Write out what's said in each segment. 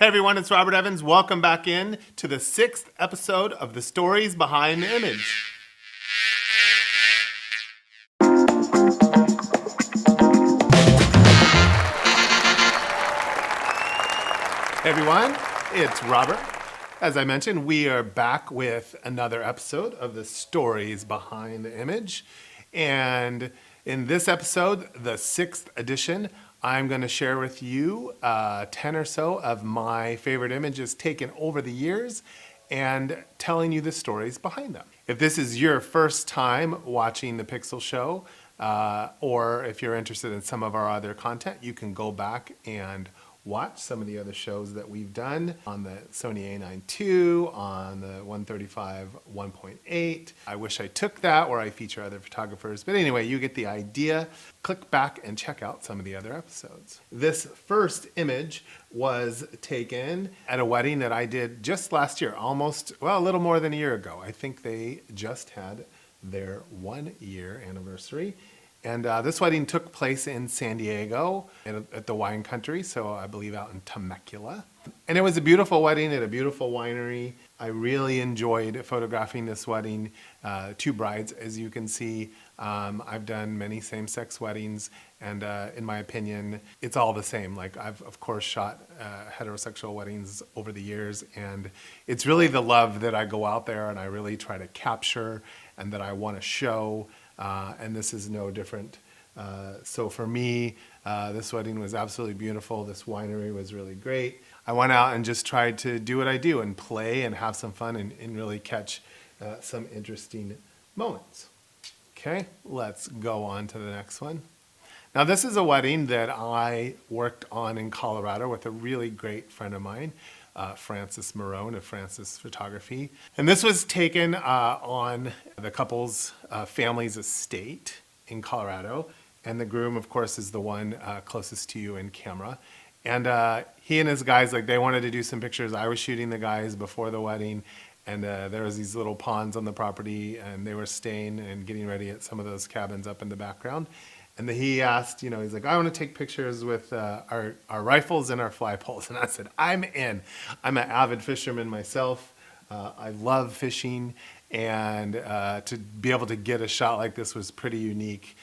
Hey everyone, it's Robert Evans. Welcome back in to the 6th episode of the Stories Behind the Image. Hey everyone, it's Robert. As I mentioned, we are back with another episode of the Stories Behind the Image. And in this episode, the 6th edition, I'm going to share with you 10 or so of my favorite images taken over the years and telling you the stories behind them. If this is your first time watching the Pixel Show, or if you're interested in some of our other content, you can go back and watch some of the other shows that we've done on the Sony A9 II, on the 135 1.8. I wish I took that, where I feature other photographers. But anyway, you get the idea. Click back and check out some of the other episodes. This first image was taken at a wedding that I did just last year, a little more than a year ago. I think they just had their 1-year anniversary. And this wedding took place in San Diego at the wine country, so I believe out in Temecula. And it was a beautiful wedding at a beautiful winery. I really enjoyed photographing this wedding. 2 brides, as you can see. I've done many same-sex weddings, and in my opinion, it's all the same. Like, I've, of course, shot heterosexual weddings over the years, and it's really the love that I go out there and I really try to capture and that I want to show. And this is no different. So for me, this wedding was absolutely beautiful. This winery was really great. I went out and just tried to do what I do and play and have some fun and really catch some interesting moments. Okay, let's go on to the next one. Now, this is a wedding that I worked on in Colorado with a really great friend of mine, Francis Marone of Francis Photography. And this was taken on the couple's family's estate in Colorado. And the groom, of course, is the one closest to you in camera. And he and his guys, they wanted to do some pictures. I was shooting the guys before the wedding. And there was these little ponds on the property, and they were staying and getting ready at some of those cabins up in the background. And he asked, he's like, I want to take pictures with our rifles and our fly poles. And I said, I'm in. I'm an avid fisherman myself. I love fishing. And to be able to get a shot like this was pretty unique.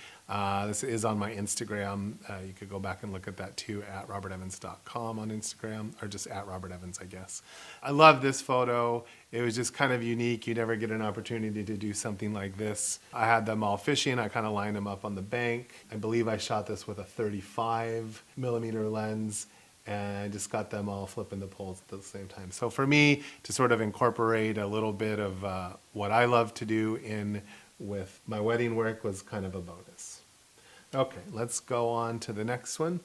This is on my Instagram. You could go back and look at that too, at robertevans.com on Instagram, or just at robertevans, I guess. I love this photo. It was just kind of unique. You never get an opportunity to do something like this. I had them all fishing. I kind of lined them up on the bank. I believe I shot this with a 35 millimeter lens, and I just got them all flipping the poles at the same time. So for me, to sort of incorporate a little bit of what I love to do in with my wedding work was kind of a bonus. Okay, let's go on to the next one.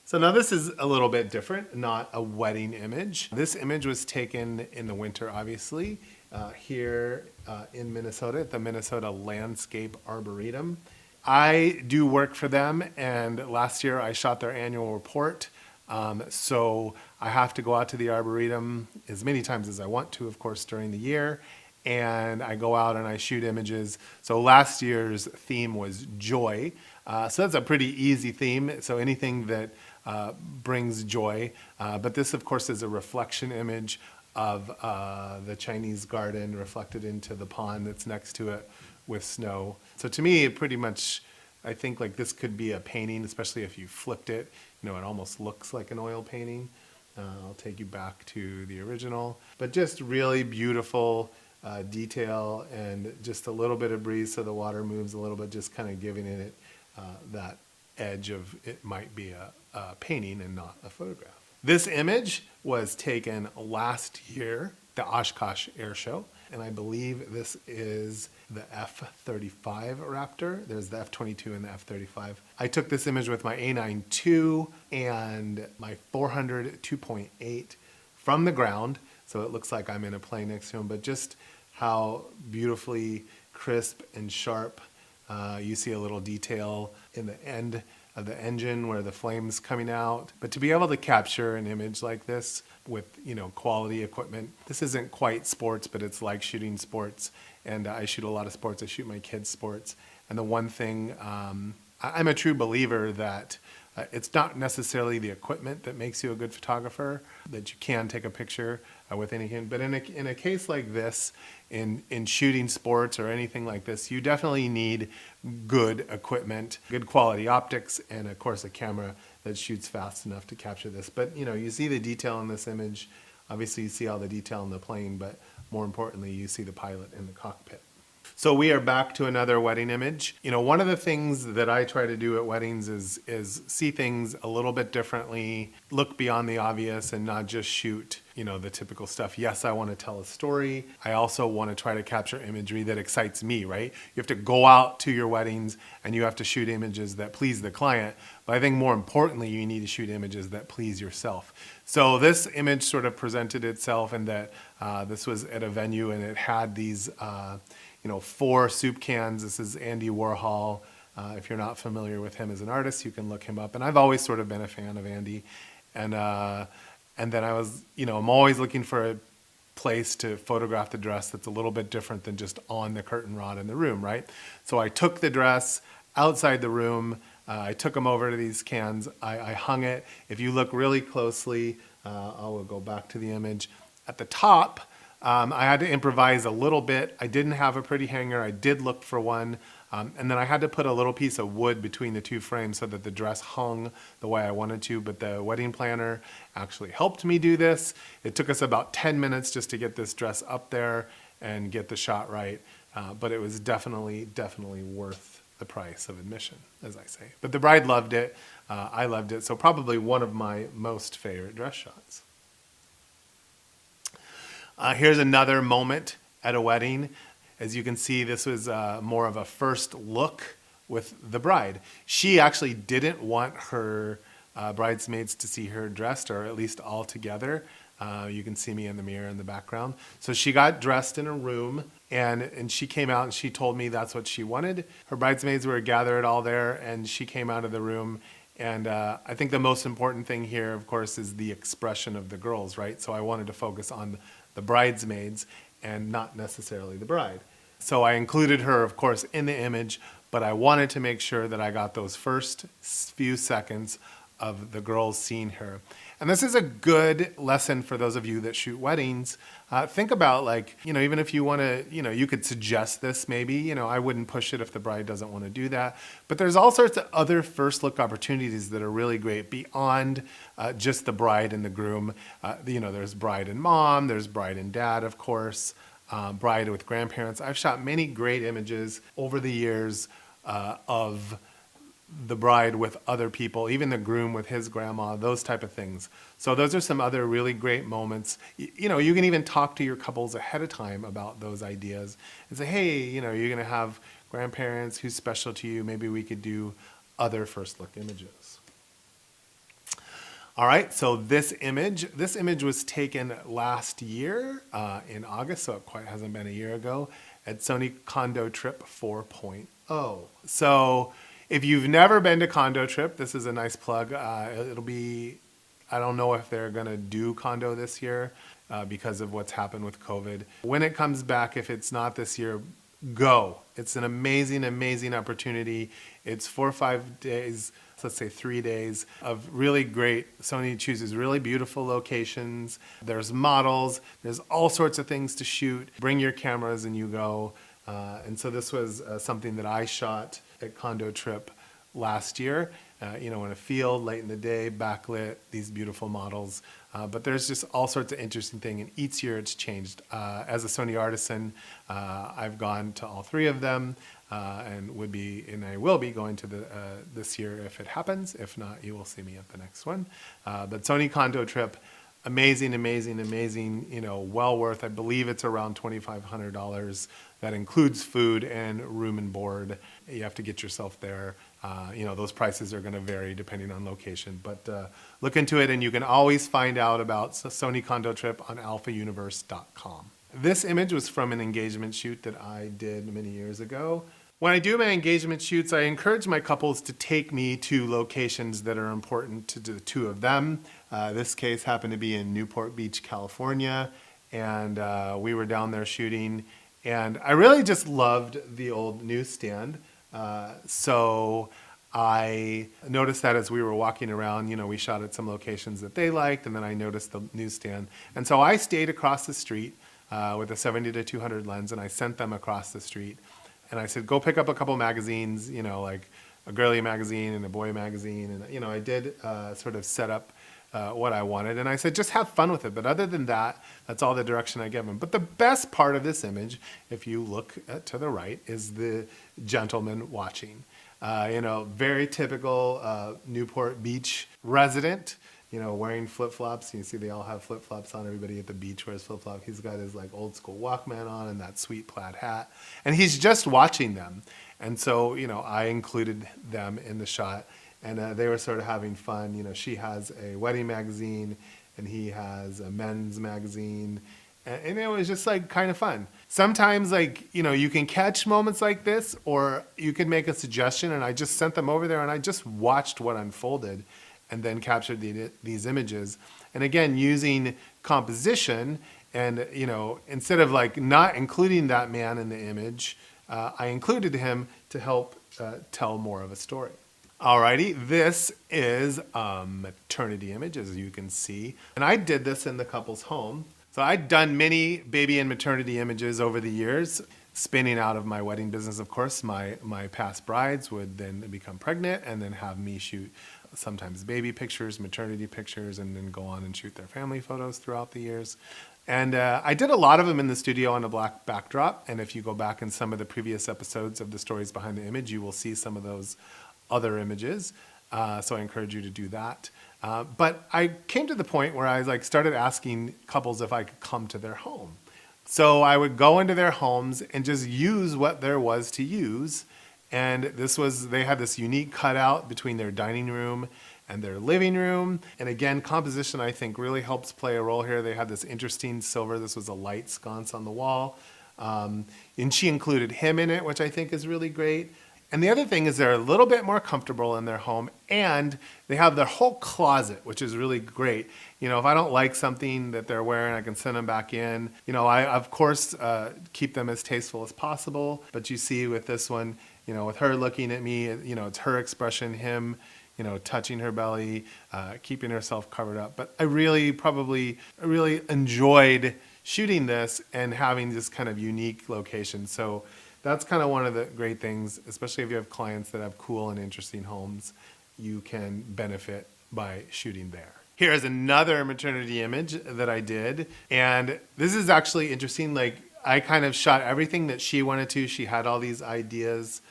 So now this is a little bit different, not a wedding image. This image was taken in the winter, obviously, here in Minnesota at the Minnesota Landscape Arboretum. I do work for them, and last year I shot their annual report. So I have to go out to the Arboretum as many times as I want to, of course, during the year. And I go out and I shoot images. So last year's theme was joy. So that's a pretty easy theme. So anything that brings joy. But this, of course, is a reflection image of the Chinese garden reflected into the pond that's next to it with snow. So to me, it pretty much, I think this could be a painting, especially if you flipped it. It almost looks like an oil painting. I'll take you back to the original. But just really beautiful detail and just a little bit of breeze so the water moves a little bit, just kind of giving it that edge of it might be a painting and not a photograph. This image was taken last year, the Oshkosh Air Show, and I believe this is the F-35 Raptor. There's the F-22 and the F-35. I took this image with my A9 II and my 400 2.8 from the ground, so it looks like I'm in a plane next to him, but just how beautifully crisp and sharp. You see a little detail in the end of the engine where the flame's coming out. But to be able to capture an image like this with, quality equipment, this isn't quite sports, but it's like shooting sports. And I shoot a lot of sports. I shoot my kids' sports. And the one thing, I'm a true believer that It's not necessarily the equipment that makes you a good photographer, that you can take a picture with anything. But in a case like this, in shooting sports or anything like this, you definitely need good equipment, good quality optics, and of course a camera that shoots fast enough to capture this. But you see the detail in this image. Obviously you see all the detail in the plane, but more importantly, you see the pilot in the cockpit. So we are back to another wedding image. One of the things that I try to do at weddings is see things a little bit differently, look beyond the obvious, and not just shoot, the typical stuff. Yes, I want to tell a story. I also want to try to capture imagery that excites me, right? You have to go out to your weddings and you have to shoot images that please the client. But I think more importantly, you need to shoot images that please yourself. So this image sort of presented itself in that this was at a venue and it had these 4 soup cans. This is Andy Warhol. If you're not familiar with him as an artist, you can look him up. And I've always sort of been a fan of Andy. And then I was, I'm always looking for a place to photograph the dress that's a little bit different than just on the curtain rod in the room, right? So I took the dress outside the room. I took them over to these cans. I hung it. If you look really closely, I will go back to the image. At the top, I had to improvise a little bit. I didn't have a pretty hanger. I did look for one. And then I had to put a little piece of wood between the 2 frames so that the dress hung the way I wanted to. But the wedding planner actually helped me do this. It took us about 10 minutes just to get this dress up there and get the shot right. But it was definitely worth the price of admission, as I say. But the bride loved it. I loved it. So probably one of my most favorite dress shots. Here's another moment at a wedding. As you can see, this was more of a first look with the bride. She actually didn't want her bridesmaids to see her dressed, or at least all together. You can see me in the mirror in the background. So she got dressed in a room, and she came out and she told me that's what she wanted. Her bridesmaids were gathered all there, and she came out of the room. And I think the most important thing here, of course, is the expression of the girls, right? So I wanted to focus on the bridesmaids and not necessarily the bride. So I included her, of course, in the image, but I wanted to make sure that I got those first few seconds of the girls seeing her. And this is a good lesson for those of you that shoot weddings. Think about even if you want to, you could suggest this maybe, I wouldn't push it if the bride doesn't want to do that. But there's all sorts of other first look opportunities that are really great beyond just the bride and the groom. There's bride and mom, there's bride and dad, of course, bride with grandparents. I've shot many great images over the years of the bride with other people, even the groom with his grandma, those type of things. So those are some other really great moments. You can even talk to your couples ahead of time about those ideas and say, hey, you're going to have grandparents, who's special to you? Maybe we could do other first look images. All right, so this image was taken last year in August, so it quite hasn't been a year ago, at Sony Condo Trip 4.0. So if you've never been to Condo Trip, this is a nice plug. It'll be, I don't know if they're gonna do Condo this year because of what's happened with COVID. When it comes back, if it's not this year, go. It's an amazing, amazing opportunity. It's 4 or 5 days, let's say 3 days of really great, Sony chooses really beautiful locations. There's models, there's all sorts of things to shoot. Bring your cameras and you go. And so this was something that I shot at Condo Trip last year, in a field late in the day, backlit, these beautiful models. But there's just all sorts of interesting things, and each year it's changed. As a Sony Artisan, I've gone to all 3 of them, and I will be going to this year if it happens. If not, you will see me at the next one. But Sony Condo Trip, amazing, amazing, amazing, well worth, I believe it's around $2,500. That includes food and room and board. You have to get yourself there. Those prices are gonna vary depending on location, but look into it, and you can always find out about Sony Condo Trip on alphauniverse.com. This image was from an engagement shoot that I did many years ago. When I do my engagement shoots, I encourage my couples to take me to locations that are important to the 2 of them. This case happened to be in Newport Beach, California, and we were down there shooting, and I really just loved the old newsstand. So I noticed that as we were walking around, we shot at some locations that they liked, and then I noticed the newsstand. And so I stayed across the street with a 70 to 200 lens, and I sent them across the street. And I said, go pick up a couple magazines, like a girly magazine and a boy magazine. And, I did sort of set up what I wanted. And I said, just have fun with it. But other than that, that's all the direction I give them. But the best part of this image, if you look to the right, is the gentleman watching. Very typical Newport Beach resident, wearing flip-flops. You see they all have flip-flops on. Everybody at the beach wears flip-flops. He's got his like old school Walkman on and that sweet plaid hat. And he's just watching them. And so, I included them in the shot. And they were sort of having fun. She has a wedding magazine and he has a men's magazine. And it was just like kind of fun. Sometimes you can catch moments like this, or you can make a suggestion, and I just sent them over there and I just watched what unfolded and then captured these images. And again, using composition and, instead of not including that man in the image, I included him to help tell more of a story. Alrighty, this is a maternity image, as you can see. And I did this in the couple's home. So I'd done many baby and maternity images over the years, spinning out of my wedding business, of course. My past brides would then become pregnant and then have me shoot sometimes baby pictures, maternity pictures, and then go on and shoot their family photos throughout the years. And I did a lot of them in the studio on a black backdrop. And if you go back in some of the previous episodes of the Stories Behind the Image, you will see some of those other images. So I encourage you to do that. But I came to the point where I started asking couples if I could come to their home. So I would go into their homes and just use what there was to use. And they had this unique cutout between their dining room and their living room. And again, composition, I think, really helps play a role here. They had this interesting silver. This was a light sconce on the wall. And she included him in it, which I think is really great. And the other thing is they're a little bit more comfortable in their home, and they have their whole closet, which is really great. If I don't like something that they're wearing, I can send them back in. I, of course, keep them as tasteful as possible. But you see with this one, with her looking at me, it's her expression, him, touching her belly, keeping herself covered up. But I really enjoyed shooting this and having this kind of unique location. So that's kind of one of the great things, especially if you have clients that have cool and interesting homes, you can benefit by shooting there. Here's another maternity image that I did. And this is actually interesting. I kind of shot everything that she wanted to. She had all these ideas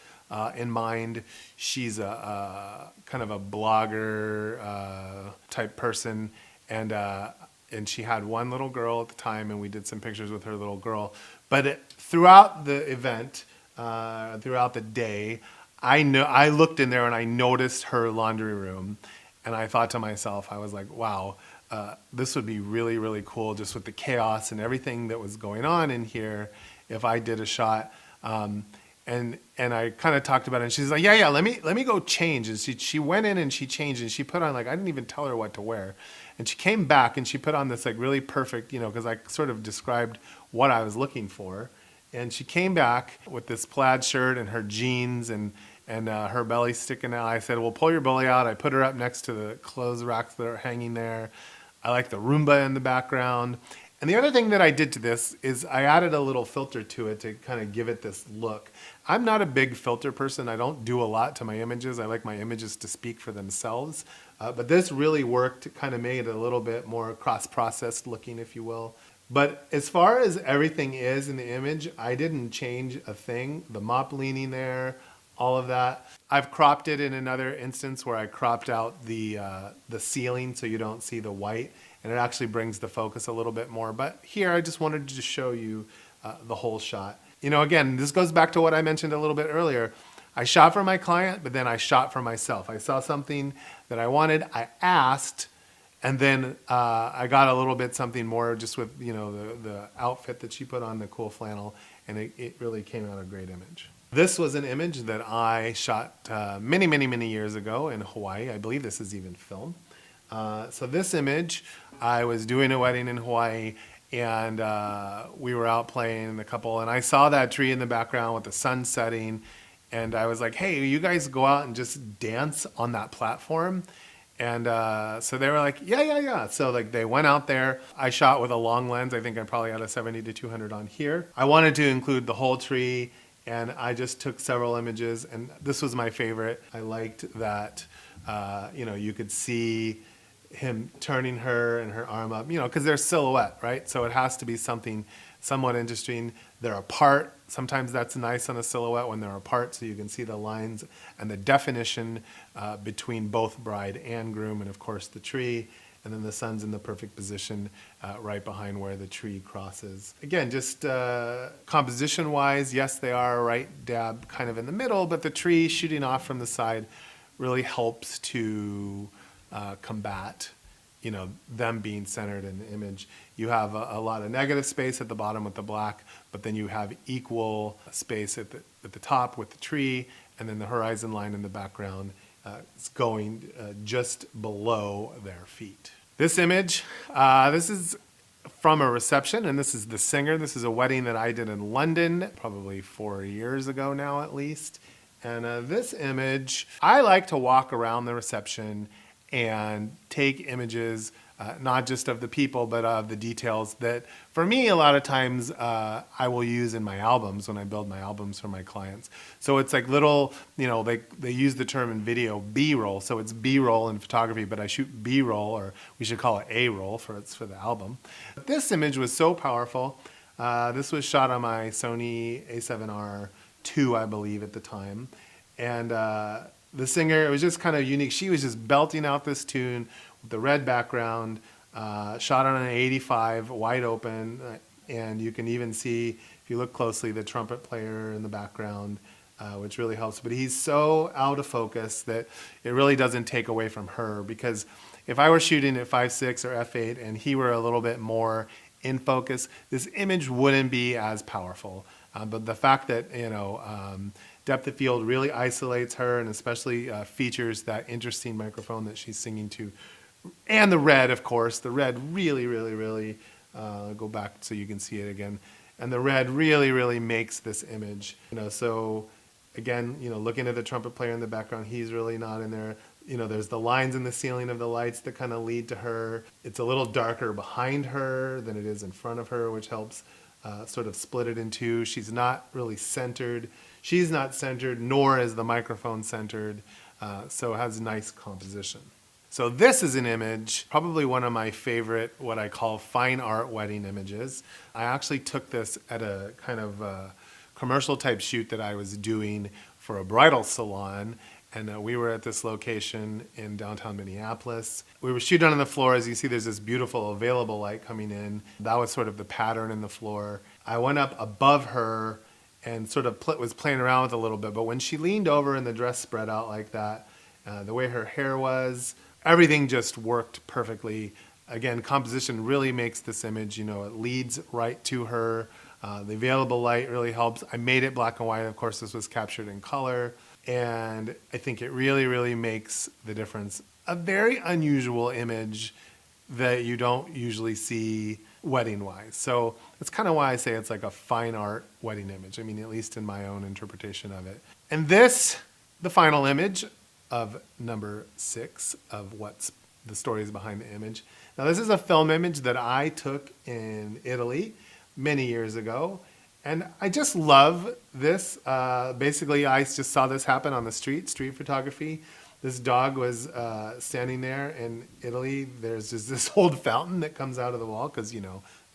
in mind. She's a kind of a blogger type person. And she had one little girl at the time, and we did some pictures with her little girl. But throughout the event, throughout the day, I looked in there and I noticed her laundry room, and I thought to myself, I was like, wow, this would be really, really cool just with the chaos and everything that was going on in here if I did a shot. And I kind of talked about it, and she's like, yeah, let me go change. And she went in and she changed, and she put on I didn't even tell her what to wear. And she came back and she put on this really perfect, because I sort of described what I was looking for. And she came back with this plaid shirt and her jeans and her belly sticking out. I said, well, pull your belly out. I put her up next to the clothes racks that are hanging there. I like the Roomba in the background. And the other thing that I did to this is I added a little filter to it to kind of give it this look. I'm not a big filter person. I don't do a lot to my images. I like my images to speak for themselves. But this really worked, kind of made it a little bit more cross-processed looking, if you will. But as far as everything is in the image, I didn't change a thing. The mop leaning there, all of that. I've cropped it in another instance where I cropped out the ceiling so you don't see the white, and it actually brings the focus a little bit more. But here I just wanted to show you the whole shot. Again, this goes back to what I mentioned a little bit earlier. I shot for my client, but then I shot for myself. I saw something that I wanted, I asked, and then I got a little bit something more just with the outfit that she put on, the cool flannel, and it really came out a great image. This was an image that I shot many, many, many years ago in Hawaii. I believe this is even film. So this image, I was doing a wedding in Hawaii, and we were out playing, the couple, and I saw that tree in the background with the sun setting, And I was like, hey, you guys go out and just dance on that platform? And so they were like, yeah. So like they went out there. I shot with a long lens. I think I probably had a 70 to 200 on here. I wanted to include the whole tree, and I just took several images, and this was my favorite. I liked that, you could see him turning her and her arm up, because they're silhouette, right? So it has to be something somewhat interesting. They're apart. Sometimes that's nice on a silhouette when they're apart, so you can see the lines and the definition between both bride and groom, and of course the tree. And then the sun's in the perfect position right behind where the tree crosses. Again, just composition-wise, yes, they are right dab kind of in the middle, but the tree shooting off from the side really helps to combat them being centered in the image. You have a lot of negative space at the bottom with the black, but then you have equal space at the top with the tree, and then the horizon line in the background is going just below their feet. This image, this is from a reception, and this is the singer. This is a wedding that I did in London, probably 4 years ago now at least. And this image, I like to walk around the reception and take images, not just of the people, but of the details that, for me, a lot of times I will use in my albums when I build my albums for my clients. So it's like little, they use the term in video B-roll. So it's B-roll in photography, but I shoot B-roll, or we should call it A-roll for the album. But this image was so powerful. This was shot on my Sony A7R II, I believe, at the time. And the singer, it was just kind of unique. She was just belting out this tune with the red background, shot on an 85, wide open, and you can even see, if you look closely, the trumpet player in the background, which really helps. But he's so out of focus that it really doesn't take away from her, because if I were shooting at 5.6 or f8 and he were a little bit more in focus, this image wouldn't be as powerful. But the fact that, depth of field really isolates her, and especially features that interesting microphone that she's singing to. And the red, of course. The red really, go back so you can see it again. And the red really makes this image. So again, looking at the trumpet player in the background, he's really not in there. There's the lines in the ceiling of the lights that kind of lead to her. It's a little darker behind her than it is in front of her, which helps sort of split it in two. She's not really centered. She's not centered, nor is the microphone centered, so it has nice composition. So this is an image, probably one of my favorite, what I call fine art wedding images. I actually took this at a kind of commercial type shoot that I was doing for a bridal salon, and we were at this location in downtown Minneapolis. We were shooting on the floor. As you see, there's this beautiful available light coming in. That was sort of the pattern in the floor. I went up above her and sort of was playing around with it a little bit. But when she leaned over and the dress spread out like that, the way her hair was, everything just worked perfectly. Again, composition really makes this image, it leads right to her. The available light really helps. I made it black and white. Of course, this was captured in color. And I think it really makes the difference. A very unusual image that you don't usually see wedding-wise. So that's kind of why I say it's like a fine art wedding image. I mean, at least in my own interpretation of it. And this, the final image of number 6 of what's the stories behind the image. Now, this is a film image that I took in Italy many years ago. And I just love this. Basically, I just saw this happen on the street photography. This dog was standing there in Italy. There's just this old fountain that comes out of the wall because,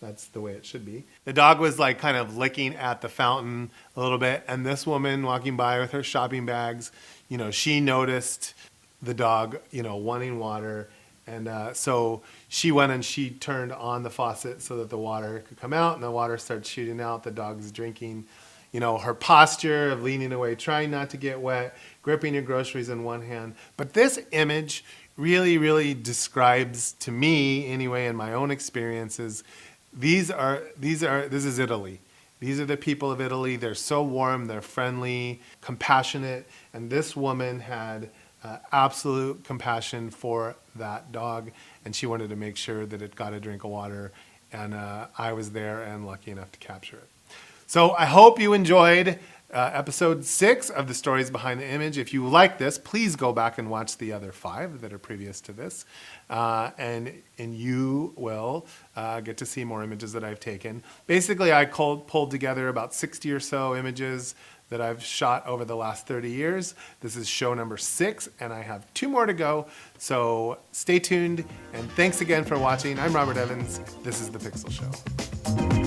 that's the way it should be. The dog was like kind of licking at the fountain a little bit. And this woman walking by with her shopping bags, she noticed the dog, wanting water. And so she went and she turned on the faucet so that the water could come out, and the water starts shooting out. The dog's drinking. Her posture of leaning away, trying not to get wet, gripping your groceries in one hand. But this image really describes, to me anyway, in my own experiences, this is Italy. These are the people of Italy. They're so warm, they're friendly, compassionate, and this woman had absolute compassion for that dog, and she wanted to make sure that it got a drink of water, and I was there and lucky enough to capture it. So I hope you enjoyed episode 6 of the Stories Behind the Image. If you like this, please go back and watch the other 5 that are previous to this. And you will get to see more images that I've taken. Basically, I pulled together about 60 or so images that I've shot over the last 30 years. This is show number 6, and I have 2 more to go. So stay tuned, and thanks again for watching. I'm Robert Evans. This is The Pixel Show.